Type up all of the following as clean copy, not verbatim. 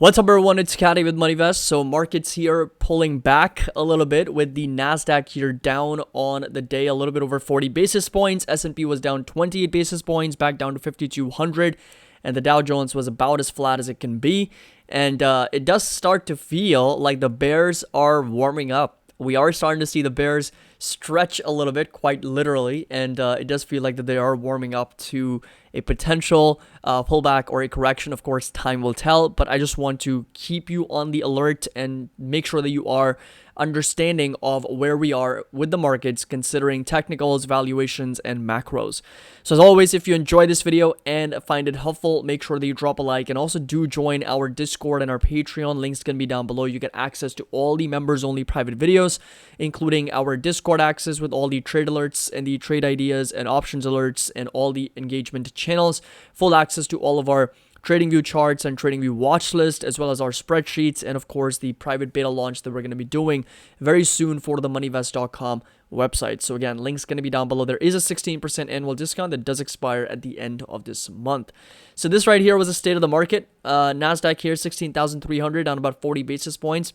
What's up, everyone? It's Caddy with MoneyVest. So markets here pulling back a little bit with the NASDAQ here down on the day a little bit over 40 basis points. S&P was down 28 basis points, back down to 5,200. And the Dow Jones was about as flat as it can be. And it does start to feel like the bears are warming up. We are starting to see the bears stretch a little bit, quite literally, and it does feel like that they are warming up to a potential pullback or a correction. Of course, time will tell, but I just want to keep you on the alert and make sure that you are understanding of where we are with the markets, considering technicals, valuations, and macros. So as always, if you enjoy this video and find it helpful, make sure that you drop a like, and also do join our Discord and our Patreon. Links can be down below. You get access to all the members only private videos, including our Discord access with all the trade alerts and the trade ideas and options alerts and all the engagement channels, full access to all of our TradingView charts and TradingView watch list, as well as our spreadsheets, and of course the private beta launch that we're going to be doing very soon for the moneyvest.com website. So again, links going to be down below. There is a 16% annual discount that does expire at the end of this month. So this right here was the state of the market. NASDAQ here 16,300, down about 40 basis points.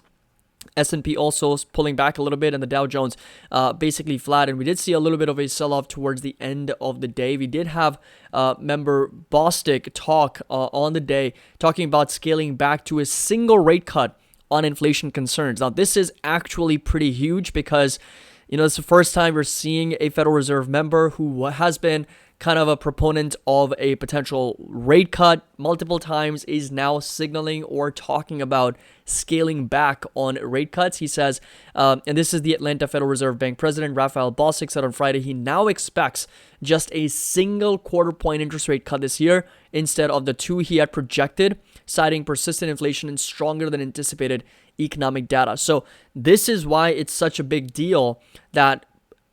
S&P also pulling back a little bit, and the Dow Jones basically flat. And we did see a little bit of a sell-off towards the end of the day. We did have member Bostic talk on the day, talking about scaling back to a single rate cut on inflation concerns. Now, this is actually pretty huge because, you know, it's the first time we're seeing a Federal Reserve member who has been kind of a proponent of a potential rate cut multiple times is now signaling or talking about scaling back on rate cuts. He says, and this is the Atlanta Federal Reserve Bank President Raphael Bostic said on Friday, he now expects just a single quarter point interest rate cut this year instead of the two he had projected, citing persistent inflation and stronger than anticipated economic data. So this is why it's such a big deal that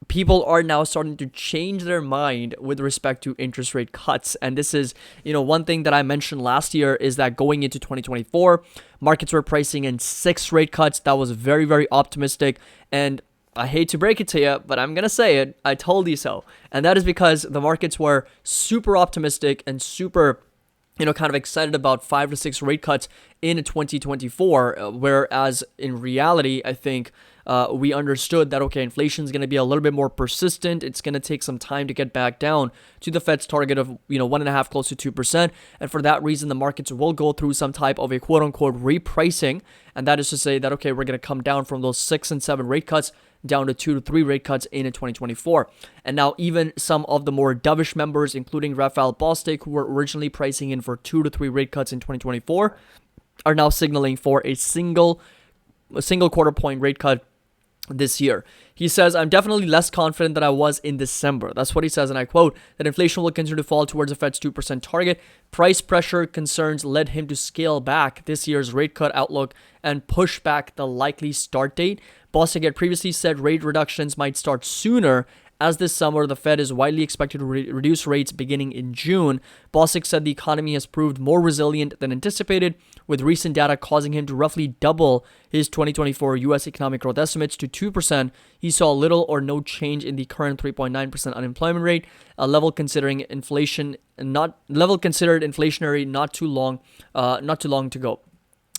people are now starting to change their mind with respect to interest rate cuts. And this is, you know, one thing that I mentioned last year is that going into 2024, markets were pricing in 6 rate cuts. That was very, very optimistic. And I hate to break it to you, but I'm going to say it. I told you so. And that is because the markets were super optimistic and super, you know, kind of excited about 5 to 6 rate cuts in 2024. Whereas in reality, I think we understood that, okay, inflation is going to be a little bit more persistent. It's going to take some time to get back down to the Fed's target of, you know, 1.5, close to 2%. And for that reason, the markets will go through some type of a quote unquote repricing. And that is to say that, okay, we're going to come down from those 6 and 7 rate cuts down to 2 to 3 rate cuts in 2024. And now even some of the more dovish members, including Raphael Bostic, who were originally pricing in for 2 to 3 rate cuts in 2024, are now signaling for a single quarter point rate cut this year. He says, I'm definitely less confident than I was in December. That's what he says, and I quote, that inflation will continue to fall towards the Fed's 2% target. Price pressure concerns led him to scale back this year's rate cut outlook and push back the likely start date. Bostic had previously said rate reductions might start sooner, as this summer the Fed is widely expected to reduce rates beginning in June. Bostic said the economy has proved more resilient than anticipated, with recent data causing him to roughly double his 2024 U.S. economic growth estimates to 2%. He saw little or no change in the current 3.9% unemployment rate, a level considered inflationary not too long to go.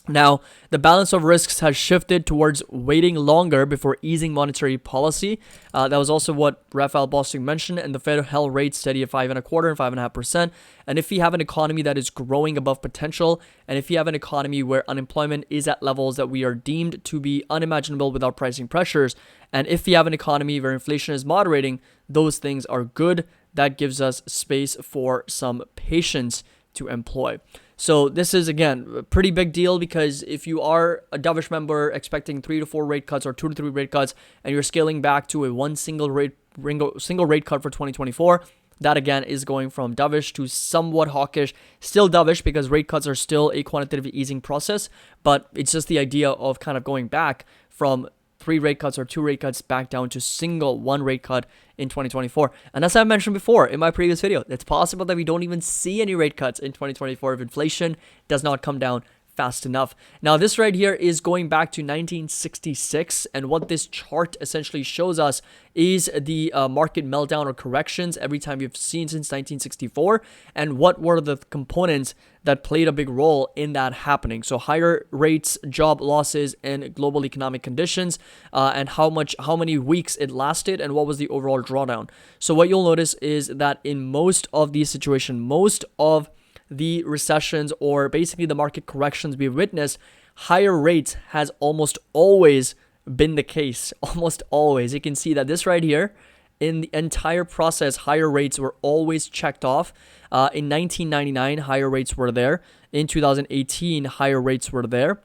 Now, the balance of risks has shifted towards waiting longer before easing monetary policy. That was also what Raphael Bostic mentioned, and the Fed held rates steady at 5.25% and 5.5%. And if you have an economy that is growing above potential, and if you have an economy where unemployment is at levels that we are deemed to be unimaginable without pricing pressures, and if you have an economy where inflation is moderating, those things are good. That gives us space for some patience to employ. So this is, again, a pretty big deal, because if you are a dovish member expecting 3 to 4 rate cuts or 2 to 3 rate cuts, and you're scaling back to a single rate cut for 2024, that again is going from dovish to somewhat hawkish. Still dovish, because rate cuts are still a quantitative easing process, but it's just the idea of kind of going back from 3 rate cuts or 2 rate cuts back down to one rate cut in 2024. And as I mentioned before in my previous video, it's possible that we don't even see any rate cuts in 2024 if inflation does not come down fast enough. Now, this right here is going back to 1966, and what this chart essentially shows us is the market meltdown or corrections every time you've seen since 1964, and what were the components that played a big role in that happening. So higher rates, job losses, and global economic conditions, and how many weeks it lasted, and what was the overall drawdown. So what you'll notice is that in most of these situations, most of the recessions or basically the market corrections we've witnessed, higher rates has almost always been the case. Almost always. You can see that this right here, in the entire process, higher rates were always checked off. In 1999, higher rates were there. In 2018, higher rates were there.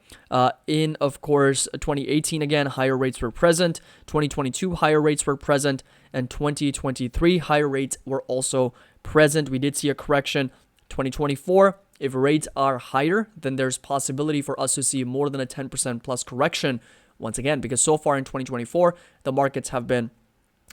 In, of course, 2018, again, higher rates were present. 2022, higher rates were present. And 2023, higher rates were also present. We did see a correction. 2024, if rates are higher, then there's possibility for us to see more than a 10% plus correction once again, because so far in 2024, the markets have been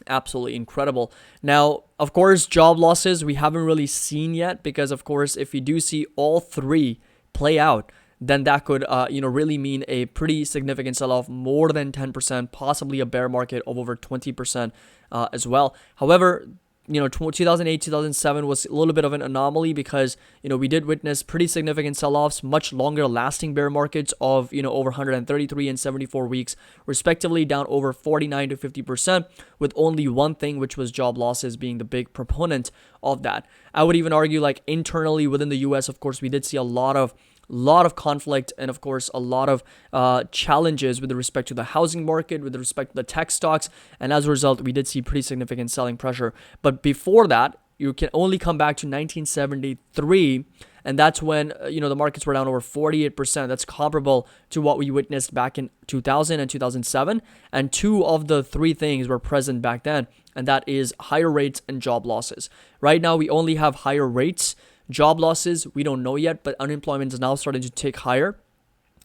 absolutely incredible. Now, of course, job losses we haven't really seen yet, because of course, if you do see all three play out, then that could really mean a pretty significant sell-off, more than 10%, possibly a bear market of over 20% as well. However, 2008, 2007 was a little bit of an anomaly, because, we did witness pretty significant sell-offs, much longer lasting bear markets of, over 133 and 74 weeks, respectively, down over 49 to 50%, with only one thing, which was job losses being the big proponent of that. I would even argue, like, internally within the US, of course, we did see a lot of conflict, and of course a lot of challenges with respect to the housing market, with respect to the tech stocks, and as a result we did see pretty significant selling pressure. But before that, you can only come back to 1973, and that's when the markets were down over 48%. That's comparable to what we witnessed back in 2000 and 2007, and two of the three things were present back then, and that is higher rates and job losses. Right now we only have higher rates. Job losses, we don't know yet, but unemployment is now starting to tick higher.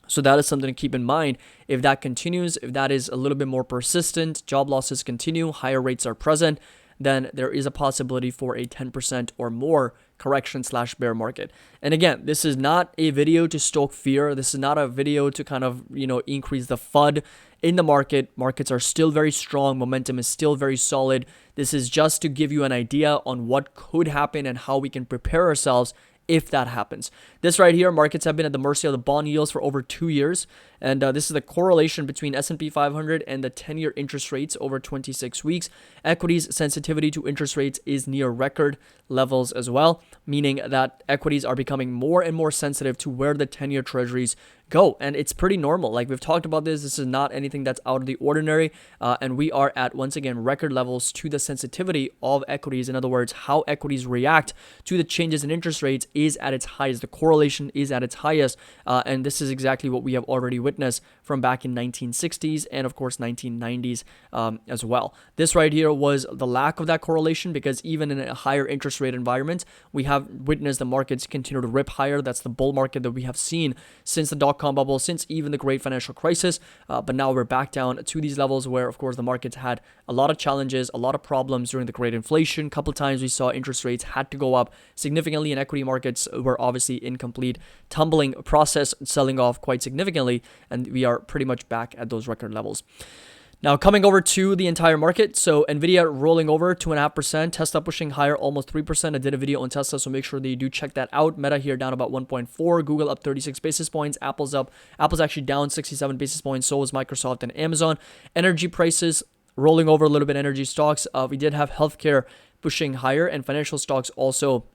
So that is something to keep in mind. If that continues, if that is a little bit more persistent, job losses continue, higher rates are present, then there is a possibility for a 10% or more correction / bear market. And again, this is not a video to stoke fear. This is not a video to kind of, increase the FUD in the market. Markets are still very strong. Momentum is still very solid. This is just to give you an idea on what could happen and how we can prepare ourselves if that happens. This right here, markets have been at the mercy of the bond yields for over 2 years. And this is the correlation between S&P 500 and the 10-year interest rates over 26 weeks. Equities sensitivity to interest rates is near record levels as well, meaning that equities are becoming more and more sensitive to where the 10-year treasuries go. And it's pretty normal. Like we've talked about this is not anything that's out of the ordinary. And we are at, once again, record levels to the sensitivity of equities. In other words, how equities react to the changes in interest rates is at its highest. The correlation is at its highest. And this is exactly what we have already witnessed from back in 1960s and of course 1990s as well. This right here was the lack of that correlation, because even in a higher interest rate environment, we have witnessed the markets continue to rip higher. That's the bull market that we have seen since the dot-com bubble, since even the great financial crisis. But now we're back down to these levels where, of course, the markets had a lot of challenges, a lot of problems during the great inflation. A couple times we saw interest rates had to go up significantly, and equity markets were obviously in complete tumbling process, selling off quite significantly, and we are pretty much back at those record levels. Now, coming over to the entire market, so NVIDIA rolling over 2.5%, Tesla pushing higher almost 3%. I did a video on Tesla, so make sure that you do check that out. Meta here down about 1.4, Google up 36 basis points, Apple's actually down 67 basis points, so was Microsoft and Amazon. Energy prices rolling over a little bit, energy stocks. We did have healthcare pushing higher, and financial stocks also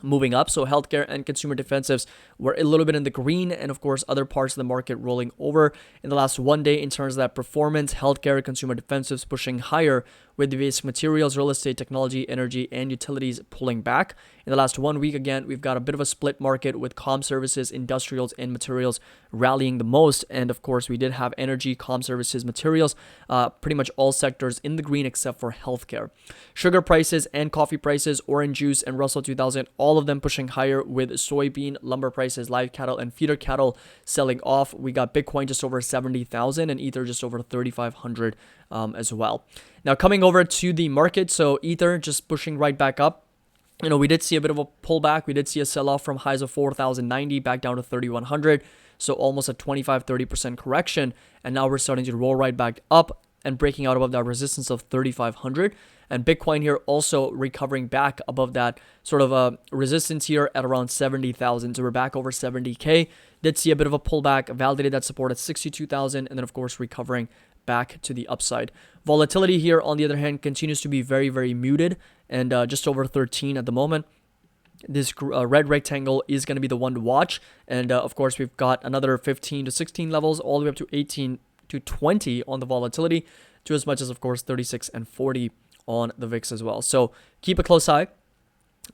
moving up. So healthcare and consumer defensives were a little bit in the green, and of course other parts of the market rolling over in the last 1 day in terms of that performance. Healthcare, consumer defensives pushing higher, with the basic materials, real estate, technology, energy, and utilities pulling back. In the last 1 week, again, we've got a bit of a split market with comm services, industrials, and materials rallying the most. And of course, we did have energy, comm services, materials, pretty much all sectors in the green except for healthcare. Sugar prices and coffee prices, orange juice and Russell 2000, all of them pushing higher, with soybean, lumber prices, live cattle, and feeder cattle selling off. We got Bitcoin just over 70,000 and Ether just over 3,500 as well. Now, coming over to the market, so Ether just pushing right back up. we did see a bit of a pullback. We did see a sell-off from highs of 4,090 back down to 3,100. So almost a 25-30% correction. And now we're starting to roll right back up and breaking out above that resistance of 3,500. And Bitcoin here also recovering back above that sort of a resistance here at around 70,000. So we're back over 70K. Did see a bit of a pullback, validated that support at 62,000, and then of course recovering back to the upside. Volatility here, on the other hand, continues to be very, very muted and just over 13 at the moment. This red rectangle is going to be the one to watch. And of course, we've got another 15 to 16 levels, all the way up to 18 to 20 on the volatility, to as much as, of course, 36 and 40 on the VIX as well. So keep a close eye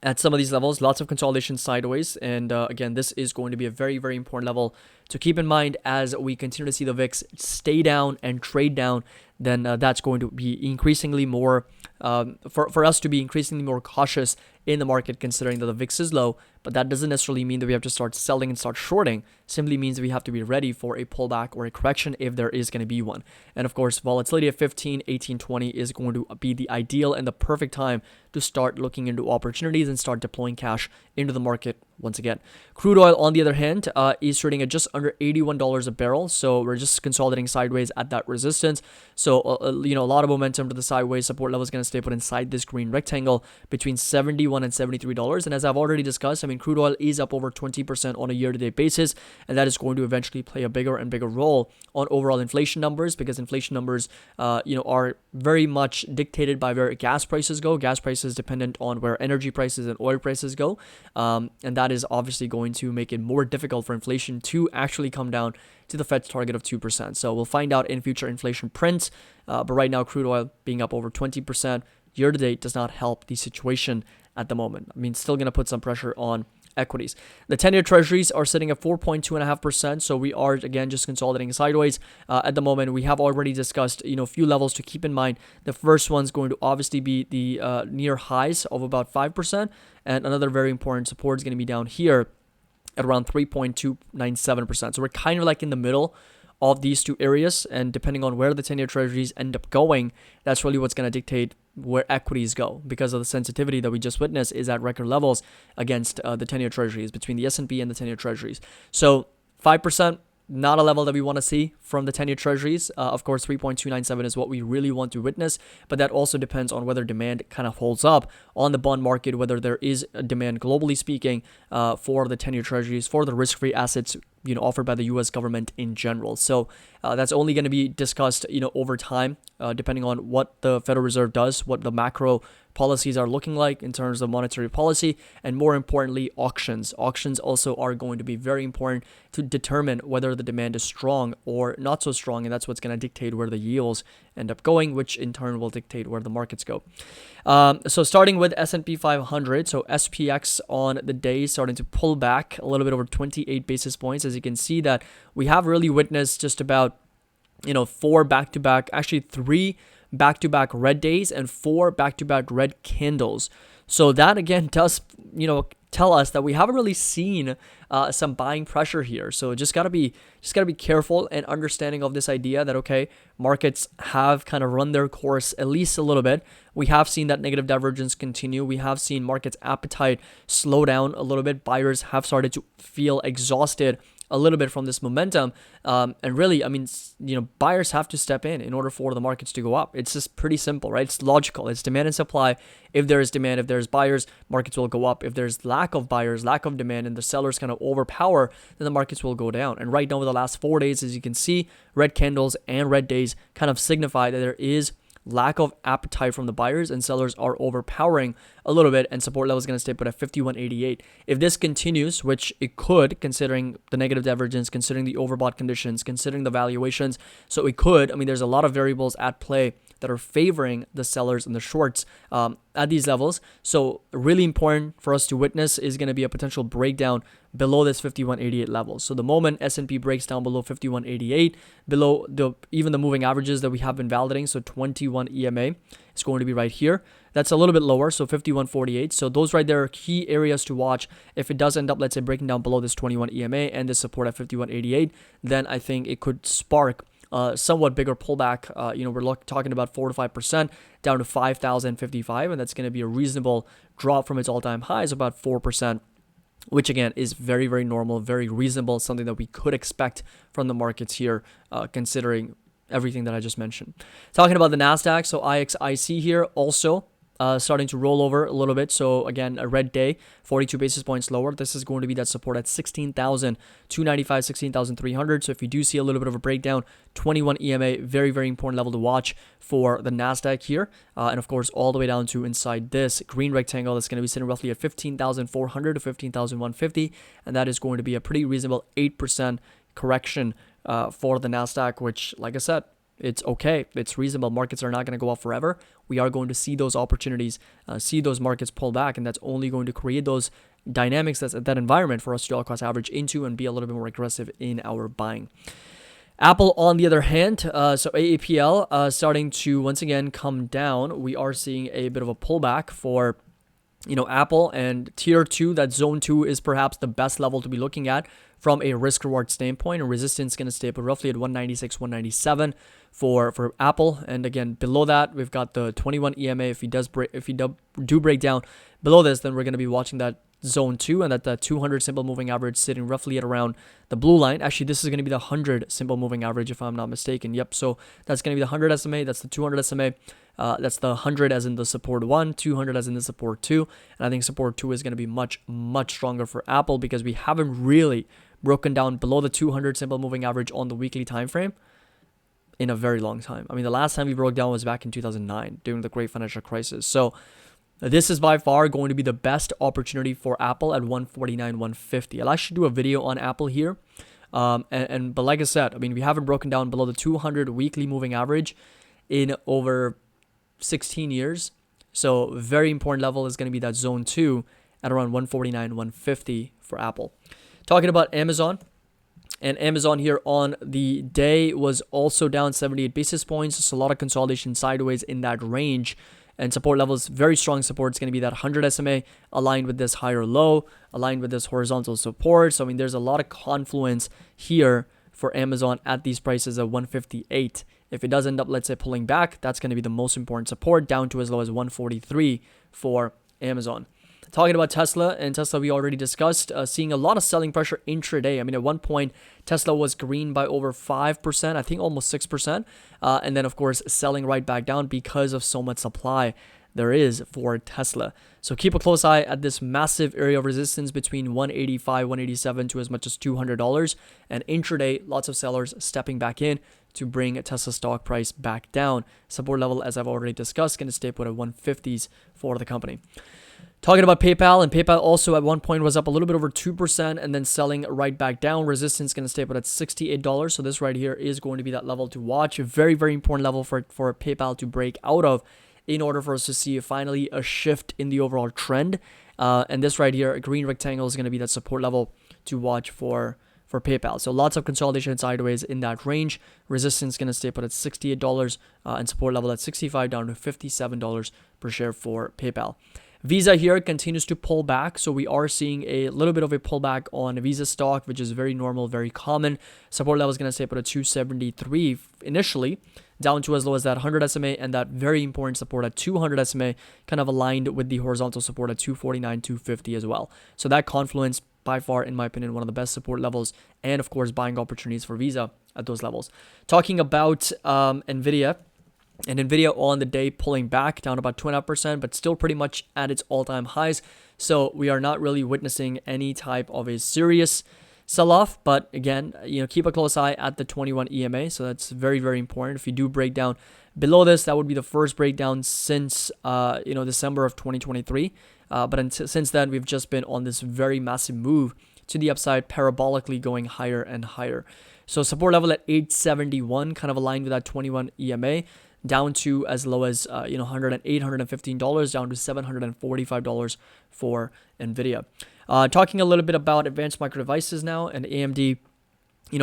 at some of these levels. Lots of consolidation sideways. And again, this is going to be a very, very important level to keep in mind as we continue to see the VIX stay down and trade down. Then that's going to be increasingly more, for us to be increasingly more cautious in the market, considering that the VIX is low. But that doesn't necessarily mean that we have to start selling and start shorting. Simply means that we have to be ready for a pullback or a correction if there is going to be one. And of course, volatility at 15, 18, 20 is going to be the ideal and the perfect time to start looking into opportunities and start deploying cash into the market once again. Crude oil, on the other hand, is trading at just under $81 a barrel. So we're just consolidating sideways at that resistance. So, a lot of momentum to the sideways. Support level is going to stay put inside this green rectangle between $71 and $73. And as I've already discussed, crude oil is up over 20% on a year-to-date basis. And that is going to eventually play a bigger and bigger role on overall inflation numbers, because inflation numbers, are very much dictated by where gas prices go. Gas prices dependent on where energy prices and oil prices go. And that is obviously going to make it more difficult for inflation to actually come down to the Fed's target of 2%. So we'll find out in future inflation prints. But right now, crude oil being up over 20% year to date does not help the situation at the moment. Still going to put some pressure on equities. The 10-year treasuries are sitting at 4.2.5%. So we are, again, just consolidating sideways at the moment. We have already discussed, a few levels to keep in mind. The first one's going to obviously be the near highs of about 5%. And another very important support is going to be down here at around 3.297%. So we're kind of like in the middle of these two areas. And depending on where the 10-year treasuries end up going, that's really what's going to dictate where equities go, because of the sensitivity that we just witnessed is at record levels against the 10-year treasuries, between the S&P and the 10-year treasuries. So 5%, not a level that we want to see from the 10-year treasuries. Of course, 3.297 is what we really want to witness, but that also depends on whether demand kind of holds up on the bond market, whether there is a demand, globally speaking, for the 10-year treasuries, for the risk-free assets offered by the U.S. government in general. So that's only going to be discussed, over time, depending on what the Federal Reserve does, what the macro policies are looking like in terms of monetary policy, and more importantly, auctions. Auctions also are going to be very important to determine whether the demand is strong or not so strong, and that's what's going to dictate where the yields end up going, which in turn will dictate where the markets go. So starting with S&P 500, so SPX on the day starting to pull back a little bit over 28 basis points. As you can see that we have really witnessed just about, 4 back-to-back, actually 3 back-to-back red days and 4 back-to-back red candles. So that again does, tell us that we haven't really seen some buying pressure here. So just gotta be careful and understanding of this idea that, okay, markets have kind of run their course at least a little bit. We have seen that negative divergence continue. We have seen markets' appetite slow down a little bit. Buyers have started to feel exhausted a little bit from this momentum. And really, buyers have to step in order for the markets to go up. It's just pretty simple, right? It's logical. It's demand and supply. If there is demand, if there's buyers, markets will go up. If there's lack of buyers, lack of demand, and the sellers kind of overpower, then the markets will go down. And right now, over the last 4 days, as you can see, red candles and red days kind of signify that there is lack of appetite from the buyers, and sellers are overpowering a little bit, and support level is going to stay put at 51.88. If this continues, which it could, considering the negative divergence, considering the overbought conditions, considering the valuations, so it could, there's a lot of variables at play that are favoring the sellers and the shorts at these levels. So really important for us to witness is going to be a potential breakdown below this 51.88 level. So the moment S&P breaks down below 51.88, below even the moving averages that we have been validating, so 21 EMA is going to be right here. That's a little bit lower, so 51.48. So those right there are key areas to watch. If it does end up, let's say, breaking down below this 21 EMA and this support at 51.88, then I think it could spark somewhat bigger pullback. We're talking about 4 to 5% down to 5,055, and that's going to be a reasonable drop from its all-time highs, about 4%. Which again is very, very normal, very reasonable, something that we could expect from the markets here, considering everything that I just mentioned. Talking about the NASDAQ, so IXIC here also starting to roll over a little bit. So again, a red day, 42 basis points lower. This is going to be that support at 16,295, 16,300. So if you do see a little bit of a breakdown, 21 EMA, very, very important level to watch for the NASDAQ here. And of course, all the way down to inside this green rectangle that's going to be sitting roughly at 15,400 to 15,150. And that is going to be a pretty reasonable 8% correction for the NASDAQ, which, like I said, it's okay. It's reasonable. Markets are not going to go up forever. We are going to see those opportunities, see those markets pull back, and that's only going to create those dynamics, that environment for us to dollar cost average into and be a little bit more aggressive in our buying. Apple, on the other hand, so AAPL starting to once again come down. We are seeing a bit of a pullback for Apple, and tier 2, that zone 2 is perhaps the best level to be looking at from a risk reward standpoint, and resistance going to stay up roughly at 196, 197 for Apple. And again, below that, we've got the 21 EMA. If you do break down below this, then we're going to be watching that zone 2, and that the 200 simple moving average sitting roughly at around the blue line. Actually, this is going to be the 100 simple moving average, if I'm not mistaken. Yep, so that's going to be the 100 SMA, that's the 200 SMA, that's the 100 as in the support 1, 200 as in the support 2, and I think support 2 is going to be much, much stronger for Apple because we haven't really broken down below the 200 simple moving average on the weekly time frame in a very long time. I mean, the last time we broke down was back in 2009 during the great financial crisis. So this is by far going to be the best opportunity for Apple at 149, 150. I'll actually do a video on Apple here. But like I said, I mean, we haven't broken down below the 200 weekly moving average in over 16 years. So very important level is going to be that zone 2 at around 149, 150 for Apple. Talking about Amazon. And Amazon here on the day was also down 78 basis points. So a lot of consolidation sideways in that range. And support levels, very strong support. It's going to be that 100 SMA aligned with this higher low, aligned with this horizontal support. So, I mean, there's a lot of confluence here for Amazon at these prices at 158. If it does end up, let's say, pulling back, that's going to be the most important support, down to as low as 143 for Amazon. Talking about Tesla, and Tesla we already discussed, seeing a lot of selling pressure intraday. I mean, at one point, Tesla was green by over 5%, I think almost 6%. And then, of course, selling right back down because of so much supply there is for Tesla. So keep a close eye at this massive area of resistance between 185, 187 to as much as $200. And intraday, lots of sellers stepping back in to bring Tesla stock price back down. Support level, as I've already discussed, going to stay put at 150s for the company. Talking about PayPal, and PayPal also at one point was up a little bit over 2% and then selling right back down. Resistance going to stay put at $68. So this right here is going to be that level to watch. A very, very important level for PayPal to break out of in order for us to see finally a shift in the overall trend. And this right here, a green rectangle, is going to be that support level to watch for PayPal. So lots of consolidation sideways in that range. Resistance going to stay put at $68 and support level at $65 down to $57 per share for PayPal. Visa here continues to pull back, so we are seeing a little bit of a pullback on Visa stock, which is very normal, very common. Support level is going to stay put at 273 initially, down to as low as that 100 SMA, and that very important support at 200 SMA, kind of aligned with the horizontal support at 249, 250 as well. So that confluence, by far, in my opinion, one of the best support levels, and of course, buying opportunities for Visa at those levels. Talking about NVDA. And NVIDIA on the day pulling back down about 2.5%, but still pretty much at its all-time highs. So we are not really witnessing any type of a serious sell-off. But again, keep a close eye at the 21 EMA. So that's very, very important. If you do break down below this, that would be the first breakdown since December of 2023. But since then, we've just been on this very massive move to the upside, parabolically going higher and higher. So support level at 871, kind of aligned with that 21 EMA. Down to as low as $108, $115, down to $745 for NVIDIA. Talking a little bit about advanced micro devices now, and AMD,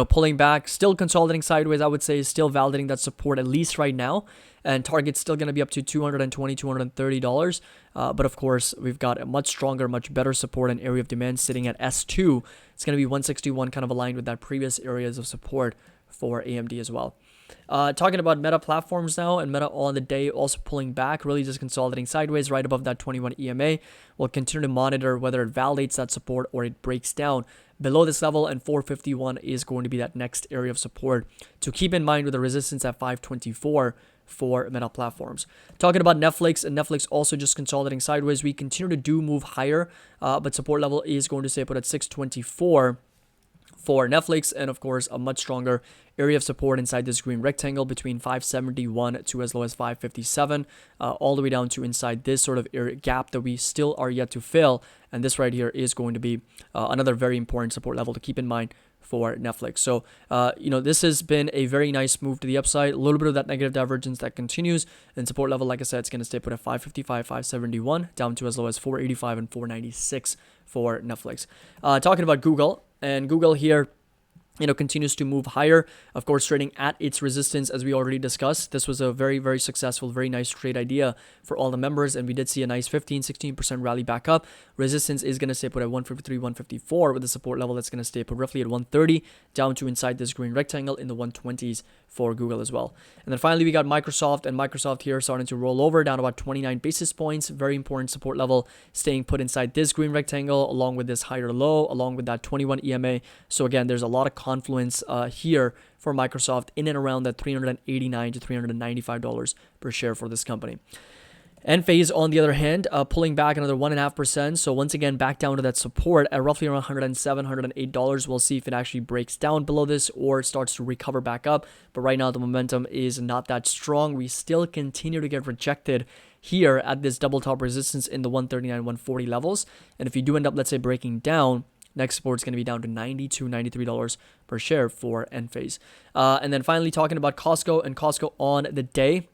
pulling back, still consolidating sideways, I would say, still validating that support at least right now. And target's still going to be up to $220, $230. But of course, we've got a much stronger, much better support and area of demand sitting at S2. It's going to be 161, kind of aligned with that previous areas of support for AMD as well. Talking about Meta platforms now, and Meta on the day also pulling back, really just consolidating sideways right above that 21 EMA. We'll continue to monitor whether it validates that support or it breaks down below this level, and 451 is going to be that next area of support to keep in mind with the resistance at 524 for Meta platforms. Talking about Netflix, and Netflix also just consolidating sideways. We continue to do move higher, but support level is going to stay put at 624 for Netflix, and of course a much stronger area of support inside this green rectangle between 571 to as low as 557, all the way down to inside this sort of area gap that we still are yet to fill. And this right here is going to be another very important support level to keep in mind for Netflix. So, this has been a very nice move to the upside. A little bit of that negative divergence that continues, and support level, like I said, it's going to stay put at 555, 571, down to as low as 485 and 496 for Netflix. Talking about Google, and Google here, continues to move higher, of course, trading at its resistance, as we already discussed. This was a very, very successful, very nice trade idea for all the members, and we did see a nice 15-16% rally back up. Resistance is going to stay put at 153, 154, with the support level that's going to stay put roughly at 130, down to inside this green rectangle in the 120s for Google as well. And then finally, we got Microsoft, and Microsoft here starting to roll over down about 29 basis points. Very important support level staying put inside this green rectangle, along with this higher low, along with that 21 EMA. So again, there's a lot of confluence here for Microsoft in and around that $389 to $395 per share for this company. Enphase, on the other hand, pulling back another 1.5%. So once again, back down to that support at roughly around $107, $108. We'll see if it actually breaks down below this or starts to recover back up. But right now, the momentum is not that strong. We still continue to get rejected here at this double top resistance in the 139, 140 levels. And if you do end up, let's say, breaking down, next support is going to be down to $92, $93 per share for Enphase. And then finally, talking about Costco, and Costco on the day,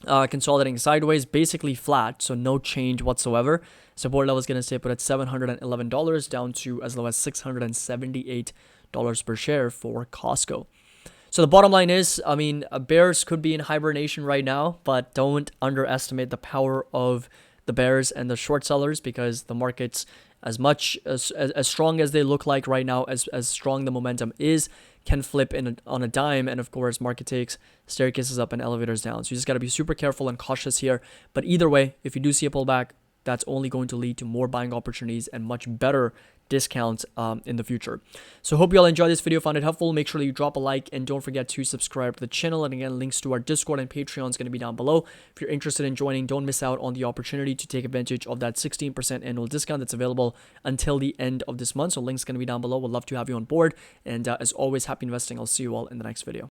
consolidating sideways, basically flat, so no change whatsoever. Support level is going to stay put at $711, down to as low as $678 per share for Costco. So the bottom line is, bears could be in hibernation right now, but don't underestimate the power of the bears and the short sellers, because the markets, as much as strong as they look like right now, as strong the momentum is, can flip on a dime. And of course, market takes staircases up and elevators down. So you just got to be super careful and cautious here. But either way, if you do see a pullback, that's only going to lead to more buying opportunities and much better discounts in the future. So hope you all enjoyed this video, found it helpful. Make sure that you drop a like, and don't forget to subscribe to the channel. And again, links to our Discord and Patreon is going to be down below. If you're interested in joining, don't miss out on the opportunity to take advantage of that 16% annual discount that's available until the end of this month. So links going to be down below. We'd love to have you on board. And as always, happy investing. I'll see you all in the next video.